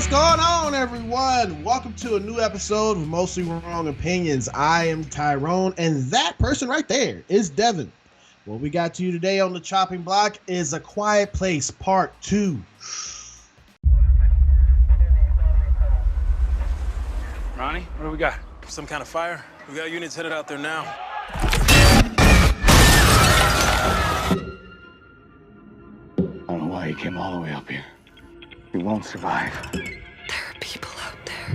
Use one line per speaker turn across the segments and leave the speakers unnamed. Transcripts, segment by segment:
What's going on, everyone? Welcome to a new episode of Mostly Wrong Opinions. I am Tyrone, and that person right there is Devin. What we got to you today on the chopping block is A Quiet Place Part 2.
Ronnie, what do we got? Some kind of fire? We got units headed out there now.
I don't know why he came all the way up here. He won't survive.
There are people out there.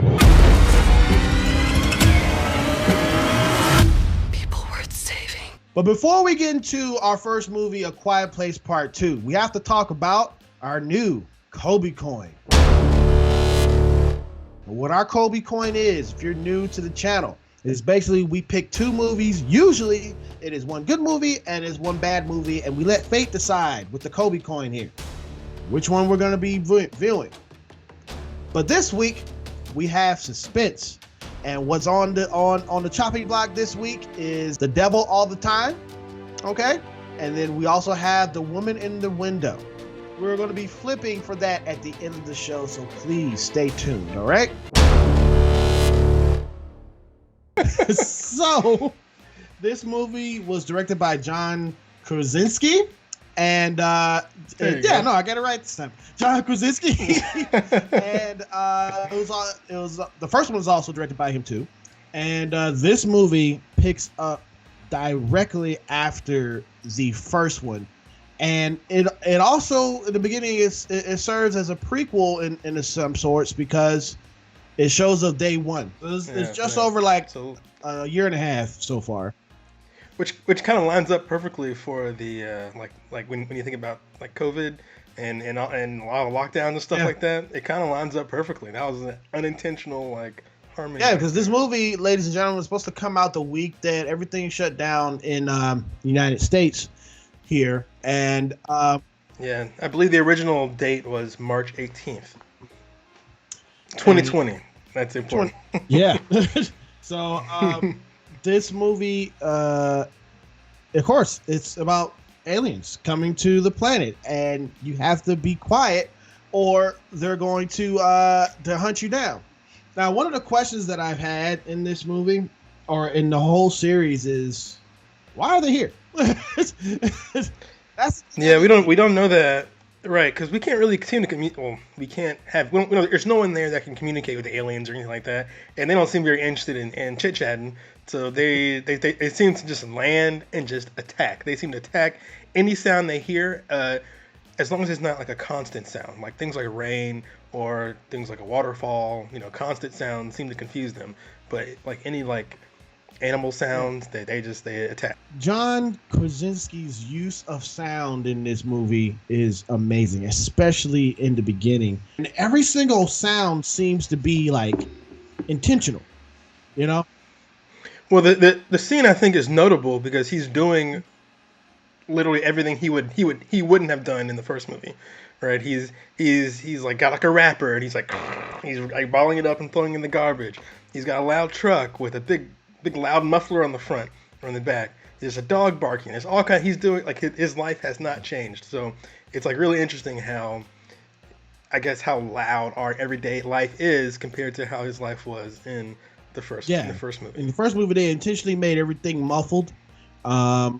People worth saving.
But before we get into our first movie, A Quiet Place Part 2, we have to talk about our new Kobe coin. What our Kobe coin is, if you're new to the channel, is basically we pick two movies. Usually it is one good movie and it's one bad movie, and we let fate decide with the Kobe coin here which one we're going to be viewing. But this week we have suspense, and what's on the chopping block this week is The Devil All the Time, okay? And then we also have The Woman in the Window. We're going to be flipping for that at the end of the show, so please stay tuned, all right? So, this movie was directed by John Krasinski, and I got it right this time. John Krasinski, and it was the first one was also directed by him too, and this movie picks up directly after the first one. And it also, in the beginning, it serves as a prequel in some sorts, because it shows of day one. It's just over like a year and a half so far.
Which kind of lines up perfectly for the like when you think about like COVID and a lot of lockdowns and stuff like that. It kind of lines up perfectly. That was an unintentional like harmony. Yeah,
because this movie, ladies and gentlemen, was supposed to come out the week that everything shut down in United States here. And I believe the original date was March 18th, 2020. That's important. Yeah. So this movie, of course, it's about aliens coming to the planet, and you have to be quiet or they're going to hunt you down. Now, one of the questions that I've had in this movie or in the whole series is, why are they here?
We don't know that, right? Because we can't really seem to communicate. Well, we don't, there's no one there that can communicate with the aliens or anything like that, and they don't seem very interested in chit chatting. So they seem to just land and just attack. They seem to attack any sound they hear, as long as it's not like a constant sound, like things like rain or things like a waterfall. Constant sounds seem to confuse them, but like any like animal sounds, they attack.
John Krasinski's use of sound in this movie is amazing, especially in the beginning. And every single sound seems to be like intentional,
Well, the scene I think is notable because he's doing literally everything he wouldn't have done in the first movie, right? He's like got like a rapper, and he's like balling it up and throwing it in the garbage. He's got a loud truck with a big loud muffler on the front or on the back. There's a dog barking. There's all kind. He's doing like his life has not changed. So it's like really interesting how loud our everyday life is compared to how his life was in the first movie.
In the first movie, they intentionally made everything muffled, right.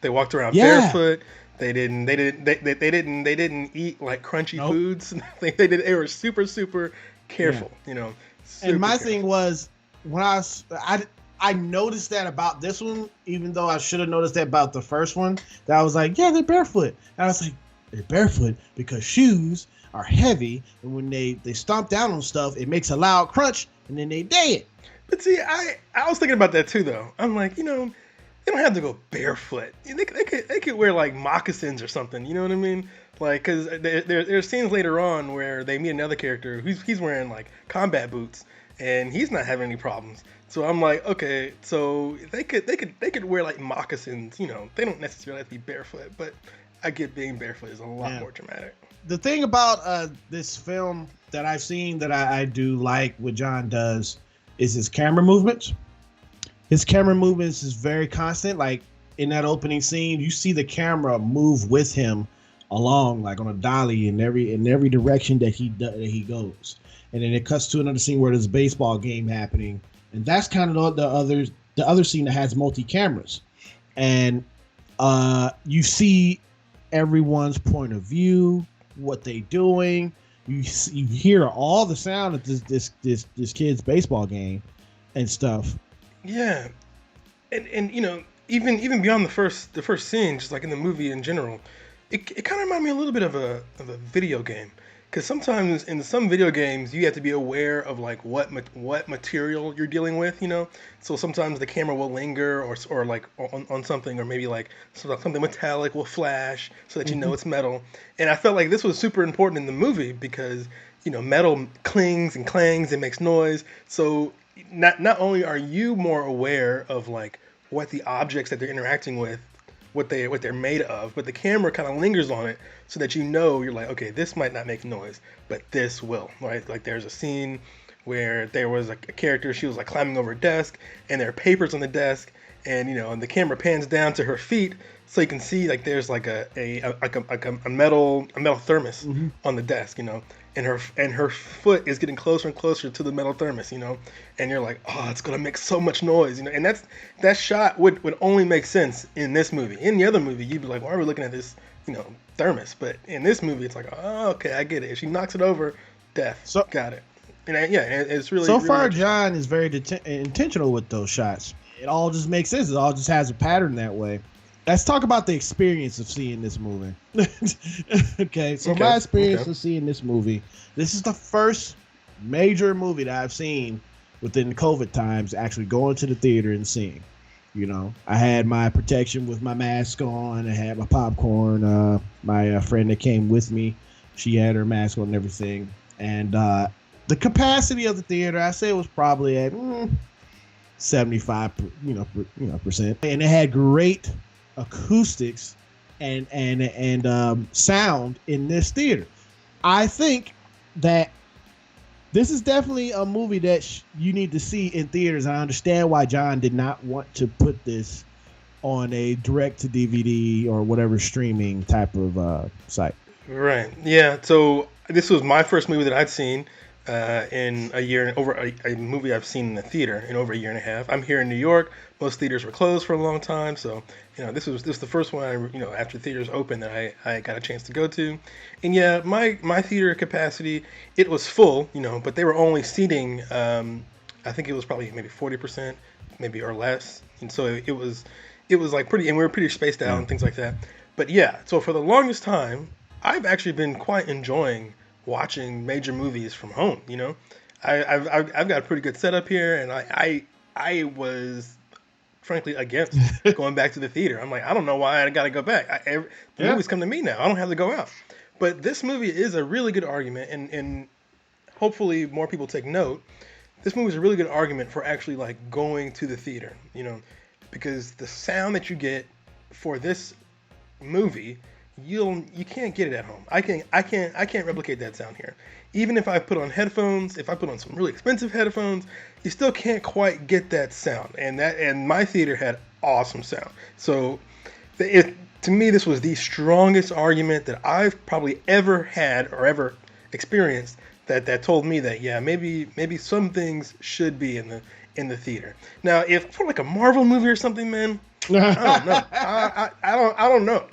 They walked around barefoot. They didn't eat like crunchy foods. They were super careful.
And my thing was, when I noticed that about this one, even though I should have noticed that about the first one, that I was like, yeah, they're barefoot. And I was like, they're barefoot because shoes are heavy, and when they stomp down on stuff, it makes a loud crunch, and then they dead.
But see, I was thinking about that too, though. I'm like, they don't have to go barefoot. They could wear like moccasins or something. You know what I mean? Like, because there's scenes later on where they meet another character he's wearing like combat boots, and he's not having any problems. So I'm like, okay, so they could wear like moccasins. They don't necessarily have to be barefoot, but I get being barefoot is a lot more dramatic.
The thing about this film that I've seen that I do like what John does is his camera movements. His camera movements is very constant. Like in that opening scene, you see the camera move with him along like on a dolly in every direction that he goes. And then it cuts to another scene where there's a baseball game happening, and that's kind of the other scene that has multi cameras, and you see everyone's point of view, what they doing. You hear all the sound of this kid's baseball game and stuff.
Yeah, and you know, even beyond the first scene, just like in the movie in general, it kind of reminded me a little bit of a video game. Because sometimes in some video games you have to be aware of like what material you're dealing with, you know. So sometimes the camera will linger or like on something, or maybe like something metallic will flash so that you know it's metal. And I felt like this was super important in the movie because, you know, metal clings and clangs and makes noise. So not only are you more aware of like what the objects that they're interacting with, what they're made of, but the camera kind of lingers on it so that you know, you're like, okay, this might not make noise, but this will, right? Like there's a scene where there was a character, she was like climbing over a desk, and there are papers on the desk, and you know, and the camera pans down to her feet, so you can see like there's like a metal thermos on the desk, you know, and her foot is getting closer and closer to the metal thermos, you know, and you're like, oh, it's gonna make so much noise, you know, and that shot would only make sense in this movie. In the other movie, you'd be like, why are we looking at this, you know, thermos? But in this movie, it's like, oh, okay, I get it. If she knocks it over, death. So got it. And it's really
so
really
far. John is very intentional with those shots. It all just makes sense. It all just has a pattern that way. Let's talk about the experience of seeing this movie. Okay, so my experience of seeing this movie, this is the first major movie that I've seen within the COVID times, actually going to the theater and seeing. You know, I had my protection with my mask on. I had my popcorn. My friend that came with me, she had her mask on and everything. And the capacity of the theater, I say, was probably at 75, percent. And it had great acoustics and sound in this theater. I think that this is definitely a movie that you need to see in theaters. I understand why John did not want to put this on a direct to DVD or whatever streaming type of site.
Right. Yeah. So this was my first movie that I'd seen in a year, over a movie I've seen in the theater in over a year and a half. I'm here in New York. Most theaters were closed for a long time, so you know this was the first one after theaters opened that I got a chance to go to. And yeah, my theater capacity, it was full, you know, but they were only seating I think it was probably maybe 40%, maybe or less, and so it was like pretty, and we were pretty spaced out and things like that. But yeah, so for the longest time, I've actually been quite enjoying watching major movies from home. You know, I've got a pretty good setup here, and I was frankly against going back to the theater. I'm like, I don't know why I got to go back. The movies come to me now. I don't have to go out. But this movie is a really good argument, and hopefully more people take note. This movie is a really good argument for actually like going to the theater, you know, because the sound that you get for this movie, you can't get it at home. I can't replicate that sound here. Even if I put on headphones, if I put on some really expensive headphones, you still can't quite get that sound. And my theater had awesome sound. So to me, this was the strongest argument that I've probably ever had or ever experienced that told me that maybe some things should be in the theater. Now, if for like a Marvel movie or something, man, I don't know. I don't know.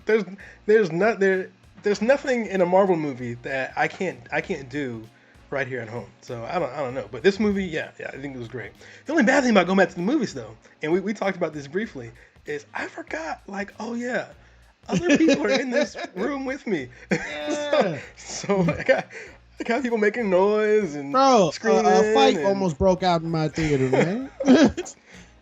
There's nothing in a Marvel movie that I can't do right here at home. So I don't know. But this movie, yeah, I think it was great. The only bad thing about going back to the movies though, and we talked about this briefly, is I forgot, like, oh yeah, other people are in this room with me.
Yeah.
so I got people making noise and screaming.
A fight almost broke out in my theater, man.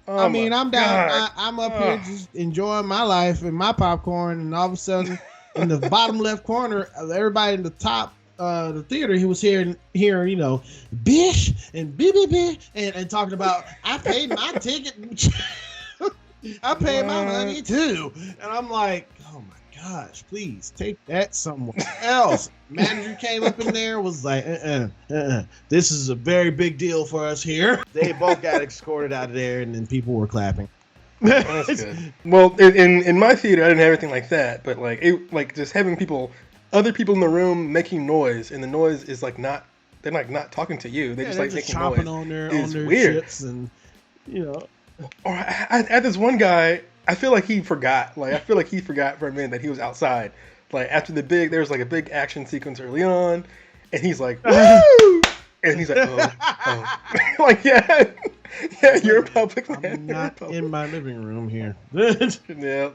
I mean, I'm down. I'm up here just enjoying my life and my popcorn, and all of a sudden, in the bottom left corner, everybody in the top the theater, he was hearing, you know, bish and bish and talking about, I paid my ticket. I paid my money too, and I'm like, oh my gosh, please take that somewhere else. Manager came up in there, was like, this is a very big deal for us here. They both got escorted out of there, and then people were clapping.
That's good. Well, in my theater, I didn't have anything like that, but like just having other people in the room making noise, and the noise is like they're like not talking to you. They just like making
chomping
noise.
on their
weird.
chips, and
Or I had this one guy. I feel like he forgot. Like I feel like he forgot for a minute that he was outside. Like after there was like a big action sequence early on, and he's like, woo! And he's like, oh. Like yeah, you're a public man.
I'm not in my living room here.
Yeah.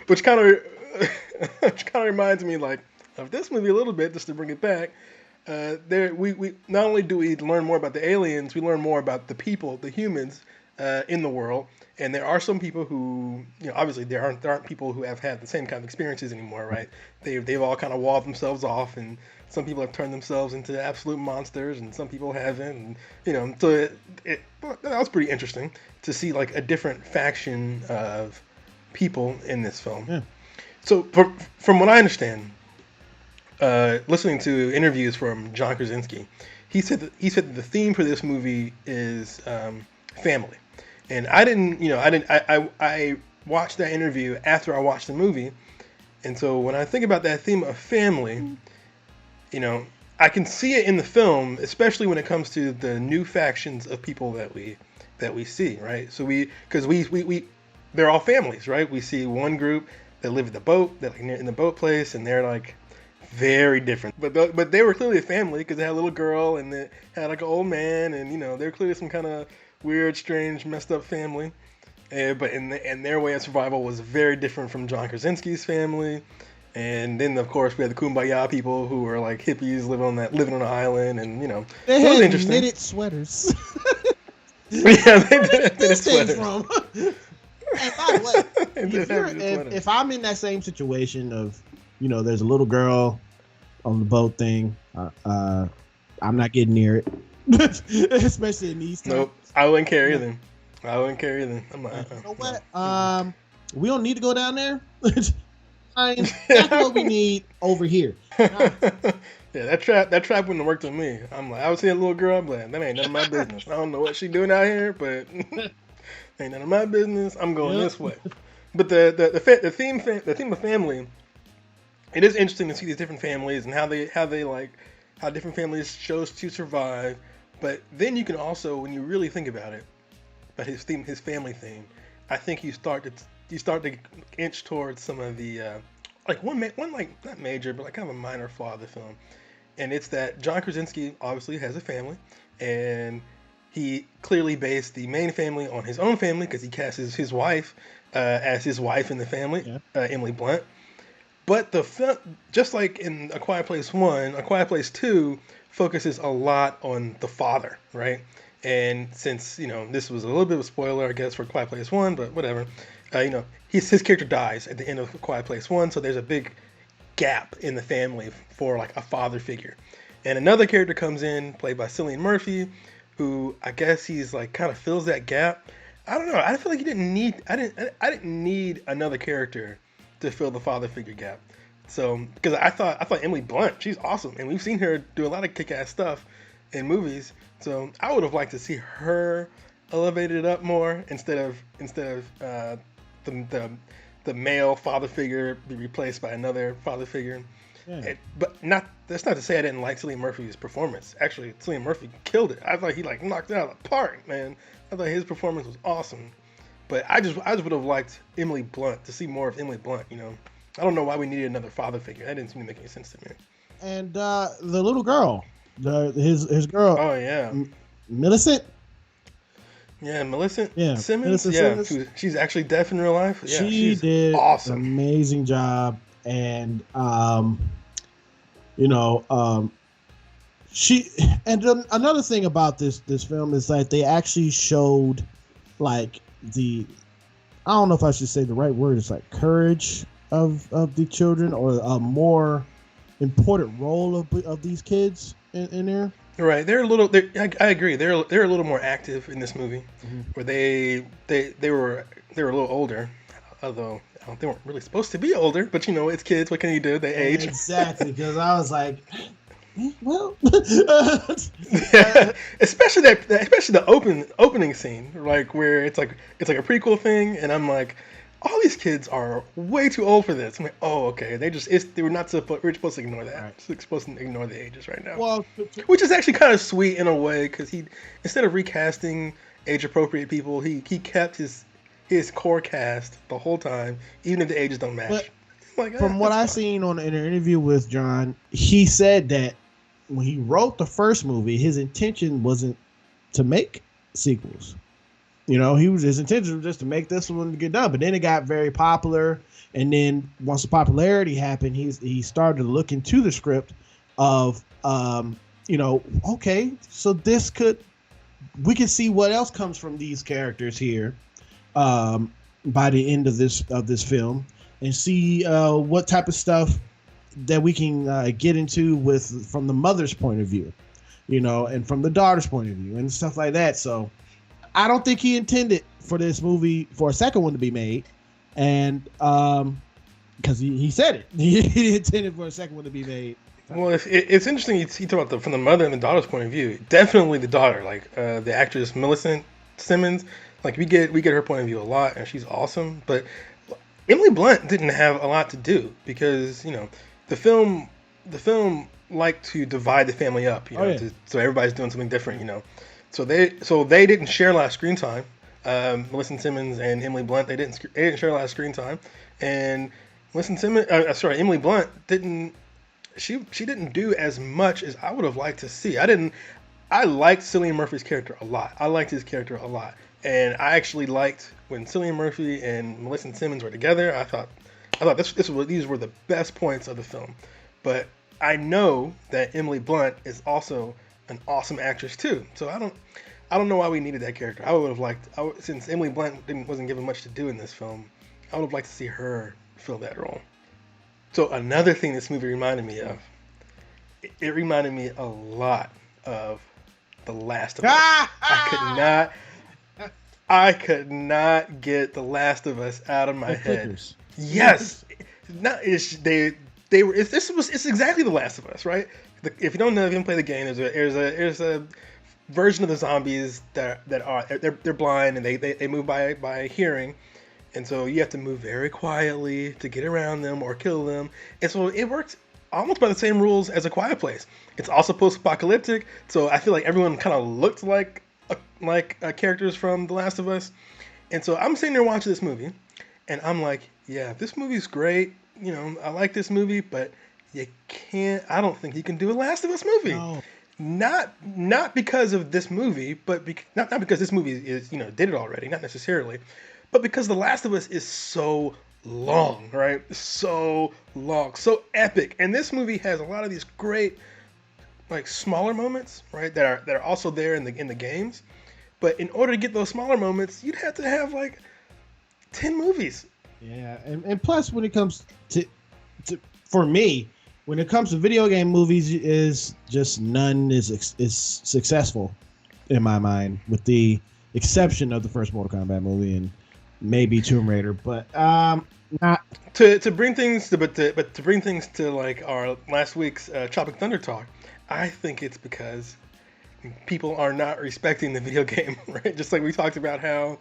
Which kind of reminds me like of this movie a little bit, just to bring it back. We not only do we learn more about the aliens, we learn more about the people, the humans in the world. And there are some people who, obviously there aren't people who have had the same kind of experiences anymore, right? They've all kind of walled themselves off, and some people have turned themselves into absolute monsters, and some people haven't. And so that was pretty interesting to see like a different faction of people in this film.
Yeah.
So from what I understand, listening to interviews from John Krasinski, he said that the theme for this movie is family. And I watched that interview after I watched the movie. And so when I think about that theme of family, I can see it in the film, especially when it comes to the new factions of people that we see, right? So because they're all families, right? We see one group that live at the boat, that like in the boat place, and they're like very different. But they were clearly a family because they had a little girl and they had like an old man, and they're clearly some kind of weird, strange, messed up family. But in their way of survival was very different from John Krasinski's family. And then of course we had the Kumbaya people who were like hippies living on an island, and
they
it was
had
interesting.
knitted sweaters.
Yeah, they did knitted
Things
sweaters.
from. And by the way, if I'm in that same situation of, there's a little girl on the boat thing, I'm not getting near it, especially in these times.
Nope, I wouldn't care either. I'm like,
you know what? We don't need to go down there. That's what we need over here.
Yeah, that trap wouldn't have worked on me. I'm like, I would see a little girl, I'm like, that ain't none of my business. I don't know what she doing out here, but ain't none of my business. I'm going this way. But the theme of family, it is interesting to see these different families and how different families chose to survive. But then you can also, when you really think about it, but his family theme, I think you start to inch towards some of the one like not major, but like kind of a minor flaw of the film, and it's that John Krasinski obviously has a family, and he clearly based the main family on his own family because he casts his wife as his wife in the family, Emily Blunt. But the film, just like in A Quiet Place 1, A Quiet Place 2 focuses a lot on the father, right? And since, this was a little bit of a spoiler, I guess, for Quiet Place 1, but whatever, his character dies at the end of Quiet Place 1, so there's a big gap in the family for, like, a father figure. And another character comes in, played by Cillian Murphy, who I guess he's, like, kind of fills that gap. I don't know. I feel like I didn't need another character to fill the father figure gap. So, because I thought Emily Blunt, she's awesome, and we've seen her do a lot of kick-ass stuff in movies. So I would have liked to see her elevated up more instead of the male father figure be replaced by another father figure. Yeah. That's not to say I didn't like Cillian Murphy's performance. Actually, Cillian Murphy killed it. I thought he like knocked it out of the park, man. I thought his performance was awesome. But I just would have liked Emily Blunt, to see more of Emily Blunt. I don't know why we needed another father figure. That didn't seem to make any sense to me.
And the little girl. His girl.
Oh yeah,
Millicent.
Yeah, Millicent.
Yeah,
Simmons.
Millicent Simmons.
She's actually deaf in real life. Yeah,
she did
awesome,
an amazing job, and she and another thing about this film is like they actually showed like I don't know if I should say the right word. It's like courage of the children, or a more important role of these kids in there.
Right, I agree. They're a little more active in this movie, where they were a little older, although they weren't really supposed to be older. But it's kids. What can you do? They age.
Exactly, because I was like, Well,
especially the opening scene, like where it's like a prequel thing, and I'm like, all these kids are way too old for this. I'm like, oh, okay, we're supposed to ignore that.
Right.
We're supposed to ignore the ages right now.
well,
Which is actually kind of sweet in a way, because he, instead of recasting age appropriate people, he kept his core cast the whole time, even if the ages don't match.
From what I seen in an interview with John, he said that when he wrote the first movie, his intention wasn't to make sequels. His intention was just to make this one get done. But then it got very popular, and then once the popularity happened, he started to look into the script of, okay, so we can see what else comes from these characters here, by the end of this film, and see what type of stuff that we can get into from the mother's point of view, and from the daughter's point of view and stuff like that. So I don't think he intended for this movie for a second one to be made, and because he said it, he intended for a second one to be made.
Well, it's interesting. You talk about from the mother and the daughter's point of view. Definitely the daughter, like the actress Millicent Simmons. Like we get her point of view a lot, and she's awesome. But Emily Blunt didn't have a lot to do, because the film liked to divide the family up, so everybody's doing something different, So they didn't share a lot of screen time. Millicent Simmons and Emily Blunt, they didn't share a lot of screen time, and Emily Blunt didn't. She didn't do as much as I would have liked to see. I liked Cillian Murphy's character a lot. I liked his character a lot, and I actually liked when Cillian Murphy and Millicent Simmons were together. I thought these were the best points of the film. But I know that Emily Blunt is also an awesome actress too. So I don't know why we needed that character. I would have liked, since Emily Blunt wasn't given much to do in this film, I would have liked to see her fill that role. So another thing this movie reminded me of, it reminded me a lot of The Last of Us. I could not get The Last of Us out of my head.
Clickers.
Yes, it's exactly The Last of Us, right? If you don't know, if you haven't played the game, there's a version of the zombies that are they're blind, and they move by hearing. And so you have to move very quietly to get around them or kill them. And so it works almost by the same rules as A Quiet Place. It's also post-apocalyptic, so I feel like everyone kind of looked like characters from The Last of Us. And so I'm sitting there watching this movie, and I'm like, yeah, this movie's great. I like this movie, but I don't think you can do a Last of Us movie.
No.
Not because of this movie, but not because this movie is, did it already, not necessarily. But because The Last of Us is so long, right? So long, so epic. And this movie has a lot of these great, like, smaller moments, right? That are also there in the games. But in order to get those smaller moments, you'd have to have like 10 movies.
Yeah, and plus when it comes to for me, when it comes to video game movies, is just none is successful in my mind, with the exception of the first Mortal Kombat movie and maybe Tomb Raider, but not
to bring things to like our last week's Tropic Thunder talk. I think it's because people are not respecting the video game, right? Just like we talked about how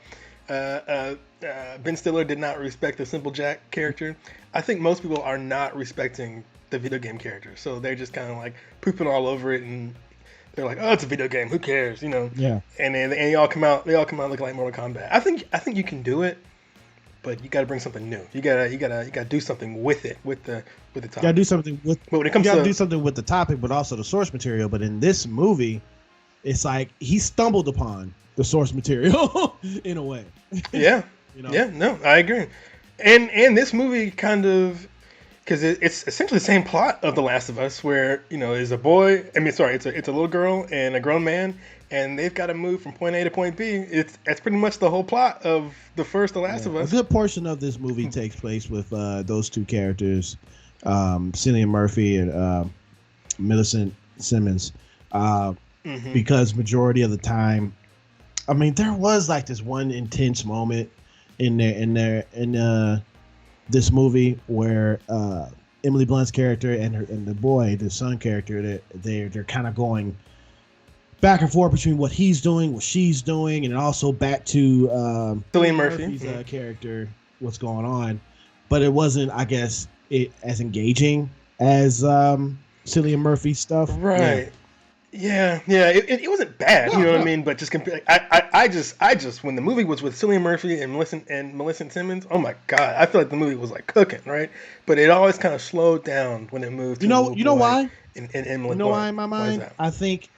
Ben Stiller did not respect the Simple Jack character. I think most people are not respecting the video game character, so they're just kind of like pooping all over it, and they're like, "Oh, it's a video game. Who cares?"
Yeah.
And then they all come out looking like Mortal Kombat. I think you can do it, but you got to bring something new. You gotta do something with it, with the topic.
You gotta do something with.
But when it comes
you gotta
to
do something with the topic, but also the source material. But in this movie, it's like he stumbled upon the source material in a way.
Yeah. Yeah. No, I agree. And this movie kind of. Because it's essentially the same plot of The Last of Us, where is a boy. It's a little girl and a grown man, and they've got to move from point A to point B. That's pretty much the whole plot of the first The Last of Us.
A good portion of this movie takes place with those two characters, Cillian Murphy and Millicent Simmons, because majority of the time, I mean, there was like this one intense moment in this movie where Emily Blunt's character and the boy, the son character, they're kind of going back and forth between what he's doing, what she's doing, and also back to
Cillian Murphy's
character, what's going on. But it wasn't, I guess, as engaging as Cillian Murphy's stuff.
Right. Yeah. It wasn't bad, you know what I mean? But just I just when the movie was with Cillian Murphy and Millicent Simmons, oh my god, I feel like the movie was like cooking, right? But it always kind of slowed down when it moved.
You know why?
And Emily
you know why in my mind? I think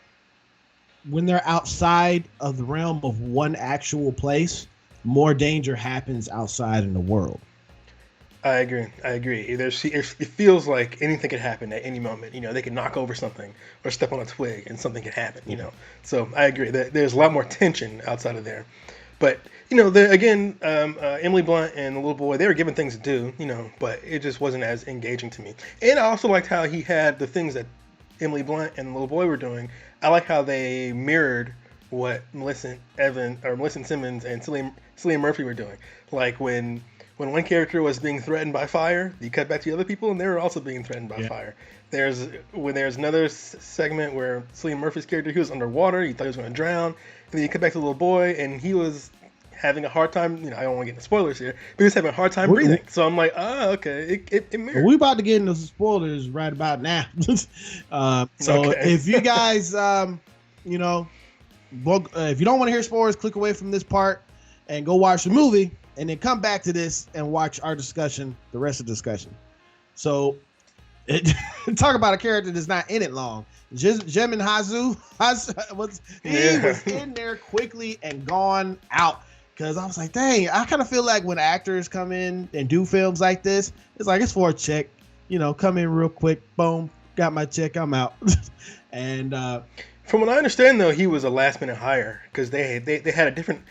when they're outside of the realm of one actual place, more danger happens outside in the world.
I agree. It feels like anything could happen at any moment. You know, they could knock over something or step on a twig and something could happen, you know. So I agree that there's a lot more tension outside of there. But, you know, Emily Blunt and the little boy, they were given things to do, you know, but it just wasn't as engaging to me. And I also liked how he had the things that Emily Blunt and the little boy were doing. I like how they mirrored what Millicent Simmons and Cillian Murphy were doing. Like when one character was being threatened by fire, you cut back to the other people, and they were also being threatened by fire. There's another segment where Cillian Murphy's character, he was underwater, he thought he was going to drown, and then you cut back to the little boy, and he was having a hard time. You know, I don't want to get into spoilers here, but he was having a hard time breathing. So I'm like, okay, it mirrored.
We about to get into spoilers right about now. If you guys, you know, if you don't want to hear spoilers, click away from this part and go watch the movie. And then come back to this and watch our discussion, the rest of the discussion. So, talk about a character that's not in it long. Jemin Hazu was in there quickly and gone out. Because I was like, dang, I kind of feel like when actors come in and do films like this, it's like, it's for a check. You know, come in real quick, boom, got my check, I'm out. And
from what I understand, though, he was a last minute hire because they had a different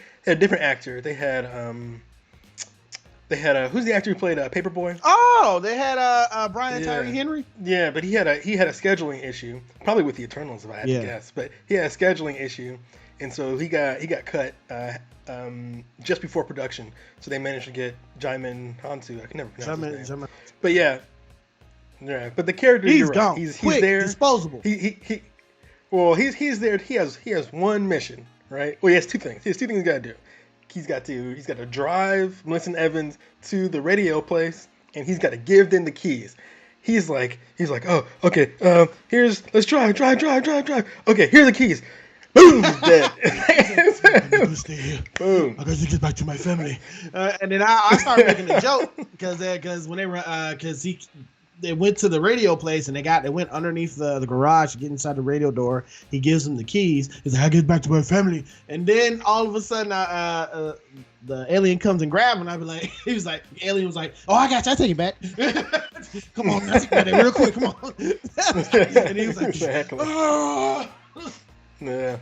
actor. They had who's the actor who played Paperboy?
Oh, they had Brian Tyree Henry.
Yeah, but he had a scheduling issue, probably with the Eternals, if I had to guess. But he had a scheduling issue, and so he got cut just before production. So they managed to get Jaimin Hansu. I can never pronounce his name. But yeah. But the character,
he's gone.
He's
quick,
there.
Disposable.
He's there. He has one mission, right? Well, he has two things. He has two things he's got to do. He's got to drive Millicent Evans to the radio place, and he's got to give them the keys. He's like, oh, okay, let's drive. Okay, here's the keys. Boom, he's dead.
I gotta stay here. Boom. I gotta get back to my family. And then I started making a joke because when they went to the radio place and they went underneath the garage to get inside the radio door. He gives them the keys. He's like, I get back to my family. And then all of a sudden, the alien comes and grabs him. And I be like, the alien was like, oh, I got you. I take it back. Come on, let's get it real quick. Come on. And he was like,
exactly.
Oh.
Yeah.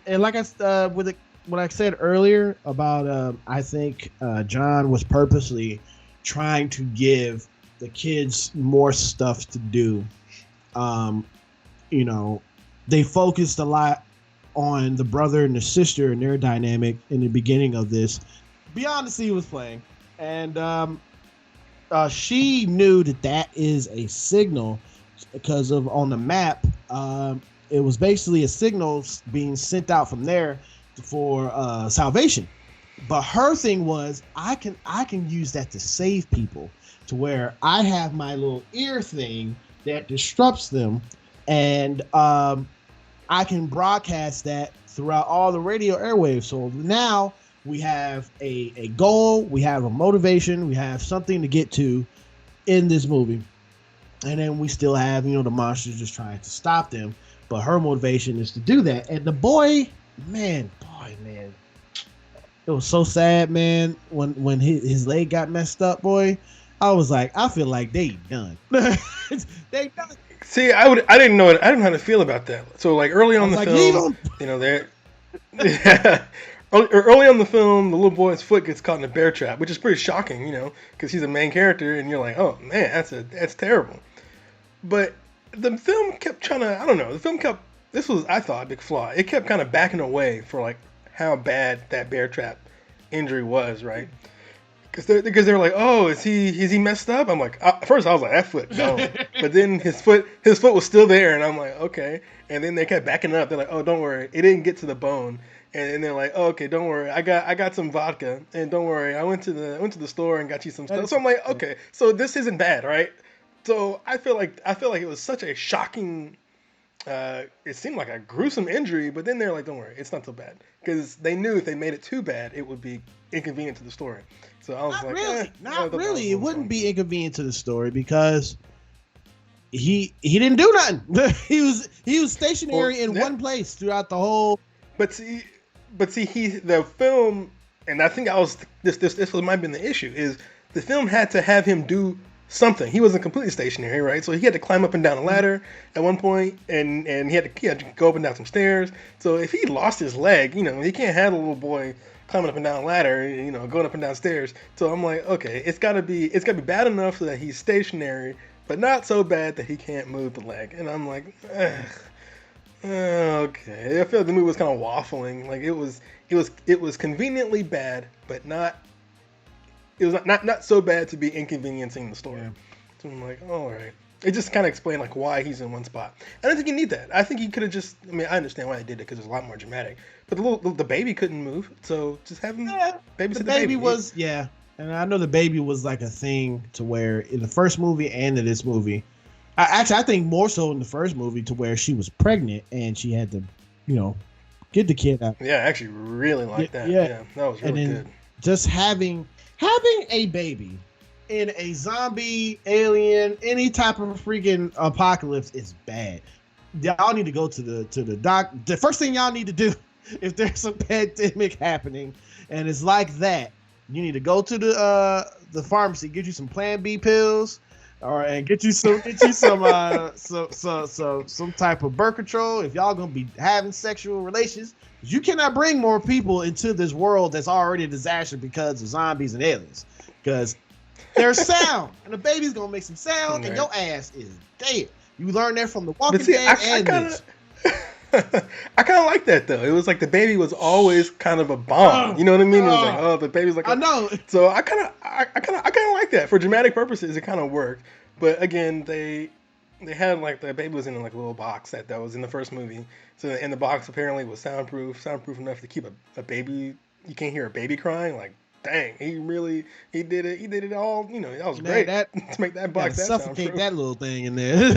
And like what I said earlier about, I think John was purposely trying to give the kids more stuff to do. You know, they focused a lot on the brother and the sister and their dynamic in the beginning of this. Beyonce was playing, and she knew that is a signal because of on the map. It was basically a signal being sent out from there for salvation. But her thing was, I can use that to save people. To where I have my little ear thing that disrupts them, and I can broadcast that throughout all the radio airwaves. So now we have a goal, we have a motivation, we have something to get to in this movie. And then we still have, the monsters just trying to stop them. But her motivation is to do that. And the boy, man, it was so sad, man, when his leg got messed up, boy. I was like, I feel like they done. They done.
See, I didn't know how to feel about that. So like early on the film, early on the film, the little boy's foot gets caught in a bear trap, which is pretty shocking, because he's a main character, and you're like, oh man, that's terrible. But the film kept trying to, I don't know, this was, I thought, a big flaw. It kept kind of backing away for like how bad that bear trap injury was, right? Because they're like, oh, is he messed up? I'm like, at first I was like, that foot, no. But then his foot was still there, and I'm like, okay. And then they kept backing up. They're like, oh, don't worry, it didn't get to the bone. And they're like, oh, okay, don't worry, I got some vodka, and don't worry, I went to the store and got you some stuff. So I'm like, okay, so this isn't bad, right? So I feel like it was such a shocking. It seemed like a gruesome injury, but then they're like, don't worry, it's not so bad, because they knew if they made it too bad, it would be inconvenient to the story. So I was
not really. It wouldn't be inconvenient to the story because he didn't do nothing. he was stationary in one place throughout the whole.
But see, the film, and I think this might have been the issue, is the film had to have him do something. He wasn't completely stationary, right? So he had to climb up and down a ladder at one point, and he had to go up and down some stairs. So if he lost his leg, he can't have a little boy climbing up and down a ladder, going up and down stairs. So I'm like, okay, it's gotta be bad enough so that he's stationary, but not so bad that he can't move the leg. And I'm like, okay. I feel like the movie was kind of waffling. Like it was conveniently bad, but not. It was not so bad to be inconveniencing the story. So I'm like, all right. It just kind of explained like why he's in one spot. I don't think you need that. I think he could have just. I mean, I understand why they did it because it's a lot more dramatic. But the baby couldn't move, so just have him babysit the baby.
Was and I know the baby was like a thing to where in the first movie and in this movie, I think more so in the first movie to where she was pregnant and she had to, get the kid out.
Yeah, I actually really like that. Yeah, that was really good.
Just having a baby in a zombie, alien, any type of freaking apocalypse is bad. Y'all need to go to the doc. The first thing y'all need to do if there's a pandemic happening and it's like that, you need to go to the pharmacy, get you some Plan B pills, and get you some some type of birth control if y'all gonna be having sexual relations. You cannot bring more people into this world that's already a disaster because of zombies and aliens. Because there's sound, and the baby's gonna make some sound, and your ass is dead. You learn that from The Walking Dead and this.
I kind of like that though. It was like the baby was always kind of a bomb. You know what I mean? It was like, oh, the baby's like.
I know.
So I kind of like that for dramatic purposes. It kind of worked, but again, they had like the baby was in like a little box that was in the first movie. So and the box apparently was soundproof enough to keep a baby. You can't hear a baby crying. Like, dang, he did it. He did it all. That was great. To make that box that
suffocate
soundproof.
that little thing in there.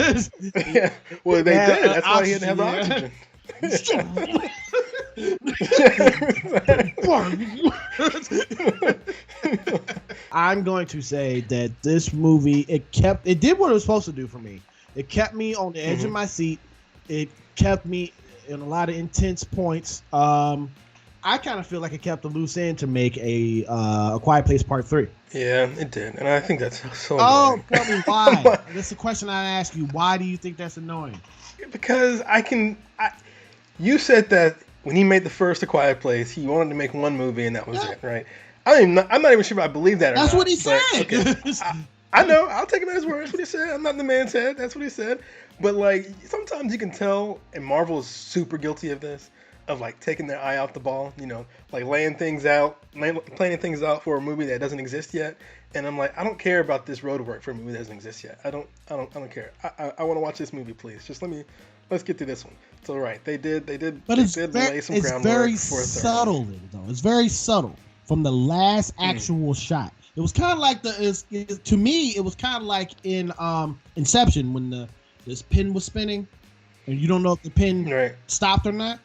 Yeah, well they did. That's why he had to have the oxygen.
I'm going to say that this movie it did what it was supposed to do for me. It kept me on the edge of my seat. It kept me in a lot of intense points. I kind of feel like it kept a loose end to make a Quiet Place Part 3.
Yeah, it did, and I think that's so.
Oh, tell me why. That's the question I ask you. Why do you think that's annoying?
Because you said that when he made the first A Quiet Place, he wanted to make one movie and that was it, right? I'm not even sure if I believe that or
That's
not.
what he said.
Okay. I know. I'll take him at his word. That's what he said. I'm not the man's head. That's what he said. But like sometimes you can tell, and Marvel is super guilty of this, of like taking their eye off the ball. Like planning things out for a movie that doesn't exist yet. And I'm like, I don't care about this road work for a movie that doesn't exist yet. I don't care. I want to watch this movie, please. Just let's get through this one. So right, they did.
But it's very subtle, though. It's very subtle from the last actual shot. It was kind of like to me, it was kind of like in Inception when this pin was spinning, and you don't know if the pin stopped or not.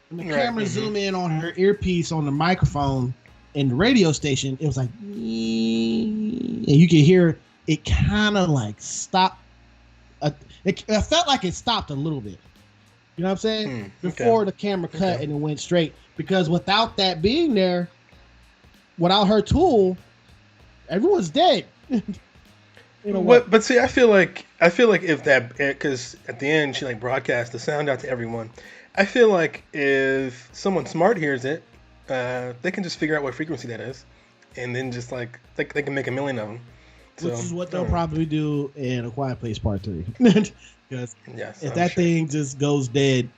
When the camera zoom in on her earpiece on the microphone in the radio station, it was like, and you could hear it kind of like stop. It felt like it stopped a little bit. You know what I'm saying? Before the camera cut and it went straight. Because without that being there, without her tool, everyone's dead.
But see, I feel like if that, because at the end she like broadcast the sound out to everyone. I feel like if someone smart hears it, they can just figure out what frequency that is, and then just like they can make a million of them.
Which is what they'll probably do in A Quiet Place Part 3. Because if that thing just goes dead,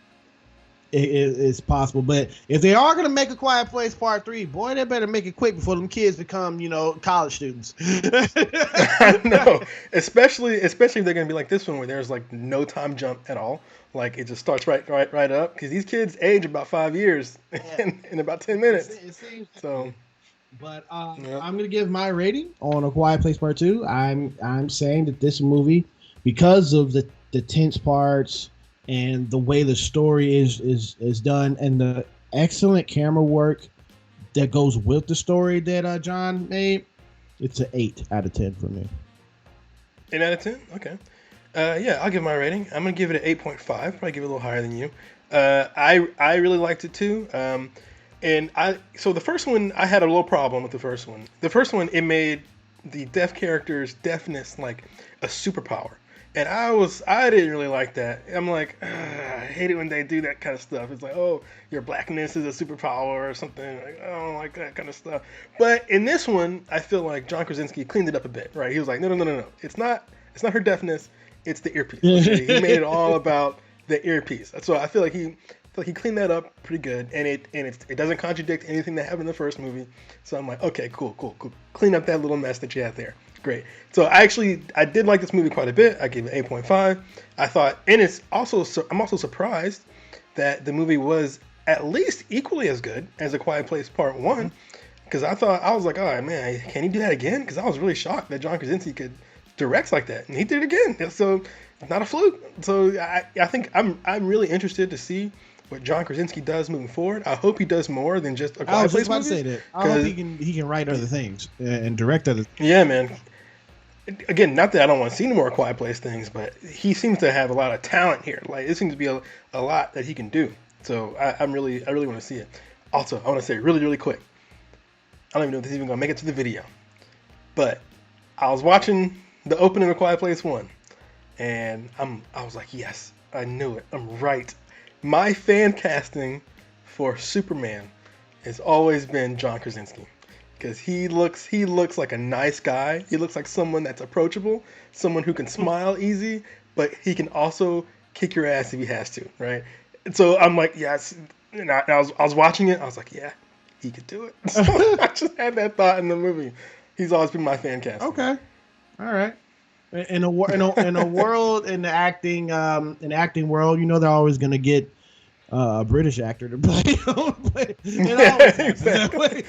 it's possible. But if they are gonna make A Quiet Place Part 3, boy, they better make it quick before them kids become, college students.
I know, especially if they're gonna be like this one where there's like no time jump at all. Like it just starts right up because these kids age about 5 years in about 10 minutes.
It seems
so.
But I'm gonna give my rating on A Quiet Place Part 2. I'm saying that this movie, because of the tense parts and the way the story is done and the excellent camera work that goes with the story that John made, it's an 8 out of 10 for me.
8 out of 10? Okay. Yeah, I'll give my rating. I'm gonna give it an 8.5. Probably give it a little higher than you. I really liked it too. So the first one, I had a little problem with the first one. The first one, it made the deaf character's deafness like a superpower. And I didn't really like that. I'm like, I hate it when they do that kind of stuff. It's like, oh, your blackness is a superpower or something. Like, I don't like that kind of stuff. But in this one, I feel like John Krasinski cleaned it up a bit, right? He was like, no. It's not her deafness. It's the earpiece. Okay? He made it all about the earpiece. So I feel like he cleaned that up pretty good, and it doesn't contradict anything that happened in the first movie. So I'm like, okay, cool. Clean up that little mess that you had there. Great. So I did like this movie quite a bit. I gave it 8.5. I thought, and I'm also surprised that the movie was at least equally as good as A Quiet Place Part 1, because I was like, oh man, can he do that again? Because I was really shocked that John Krasinski could direct like that, and he did it again. So not a fluke. So I think I'm really interested to see what John Krasinski does moving forward. I hope he does more than just A Quiet Place movies. I was just about to say that. I hope he can write other things and direct other things. Yeah, man. Again, not that I don't want to see any more Quiet Place things, but he seems to have a lot of talent here. Like it seems to be a lot that he can do. So I really want to see it. Also, I want to say really, really quick. I don't even know if this is even gonna make it to the video, but I was watching the opening of Quiet Place 1, and I was like, yes, I knew it. I'm right. My fan casting for Superman has always been John Krasinski. Because he looks like a nice guy. He looks like someone that's approachable, someone who can smile easy, but he can also kick your ass if he has to, right? And so I'm like, yes. And I was watching it. I was like, yeah, he could do it. So I just had that thought in the movie. He's always been my fan cast.
Okay, all right. In a world in the acting world, they're always gonna get a British actor to play. Exactly.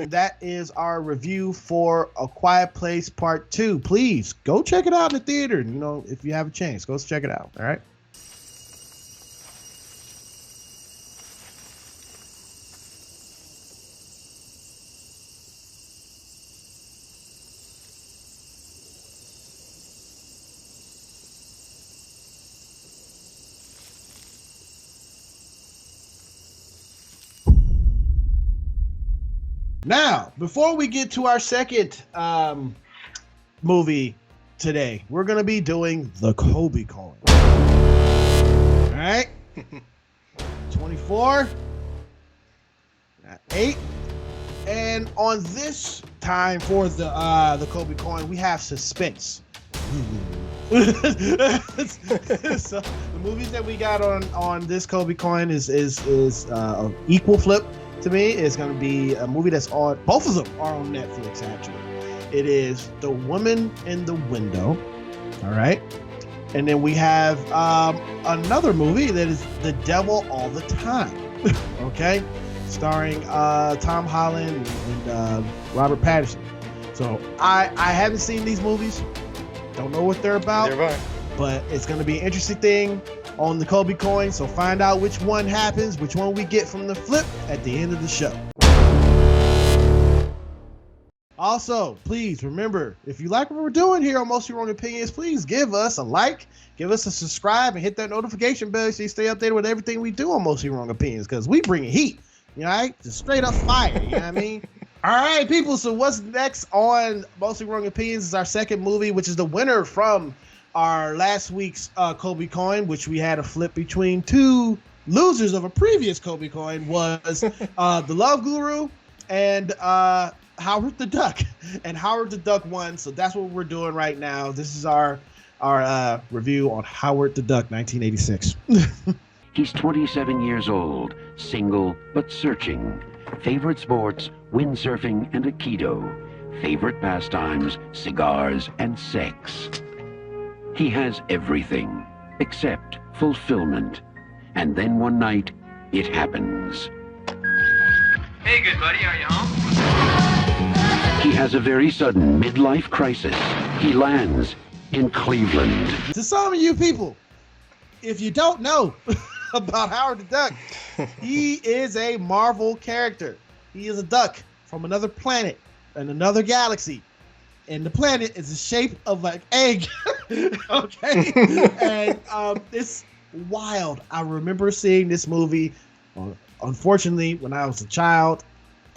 That is our review for A Quiet Place Part 2. Please go check it out in the theater. If you have a chance, go check it out. All right. Now, before we get to our second movie today, we're going to be doing the Kobe coin. All right? 24. 8. And on this time for the Kobe coin, we have suspense. So the movies that we got on this Kobe coin is equal flip. To me, it's going to be a movie that's on, both of them are on Netflix, actually. It is The Woman in the Window, all right? And then we have another movie that is The Devil All the Time, okay? Starring Tom Holland and Robert Pattinson. So I haven't seen these movies, don't know what they're about, but it's going to be an interesting thing on the Kobe coin, so find out which one happens, which one we get from the flip at the end of the show. Also, please remember, if you like what we're doing here on Mostly Wrong Opinions, please give us a like, give us a subscribe, and hit that notification bell so you stay updated with everything we do on Mostly Wrong Opinions, because we bring heat, right? Just straight up fire, you know what I mean? All right, people, so what's next on Mostly Wrong Opinions is our second movie, which is the winner from our last week's Kobe coin, which we had a flip between two losers of a previous Kobe coin, was The Love Guru and Howard the Duck. And Howard the Duck won, so that's what we're doing right now. This is our review on Howard the Duck 1986.
He's 27 years old, single but searching. Favorite sports, windsurfing and Aikido. Favorite pastimes, cigars and sex. He has everything except fulfillment. And then one night, it happens.
Hey, good buddy, are you home?
He has a very sudden midlife crisis. He lands in Cleveland.
To some of you people, if you don't know about Howard the Duck, he is a Marvel character. He is a duck from another planet and another galaxy. And the planet is the shape of an egg. Okay? And it's wild. I remember seeing this movie, unfortunately, when I was a child.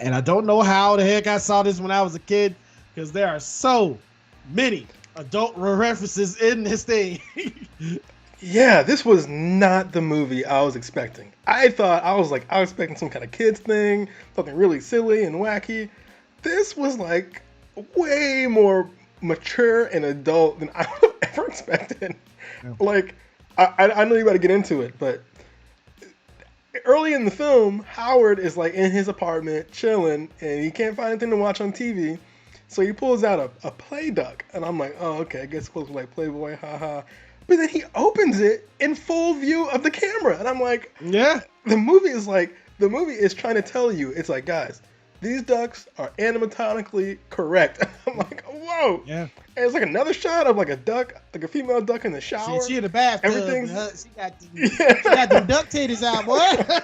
And I don't know how the heck I saw this when I was a kid, because there are so many adult references in this thing.
Yeah, this was not the movie I was expecting. I was expecting some kind of kids thing, something really silly and wacky. This was like way more mature and adult than I would have ever expected. Yeah. Like, I know you got to get into it, but early in the film, Howard is like in his apartment chilling, and he can't find anything to watch on TV. So he pulls out a play duck, and I'm like, oh, okay, I guess it's supposed to be like Playboy, haha. But then he opens it in full view of the camera, and I'm like, yeah. The movie is trying to tell you, it's like, guys, these ducks are anatomically correct. And I'm like, whoa. Yeah. And it's like another shot of like a duck, like a female duck in the shower.
She in the bathtub.
Everything's...
She got the duck titties out, boy. I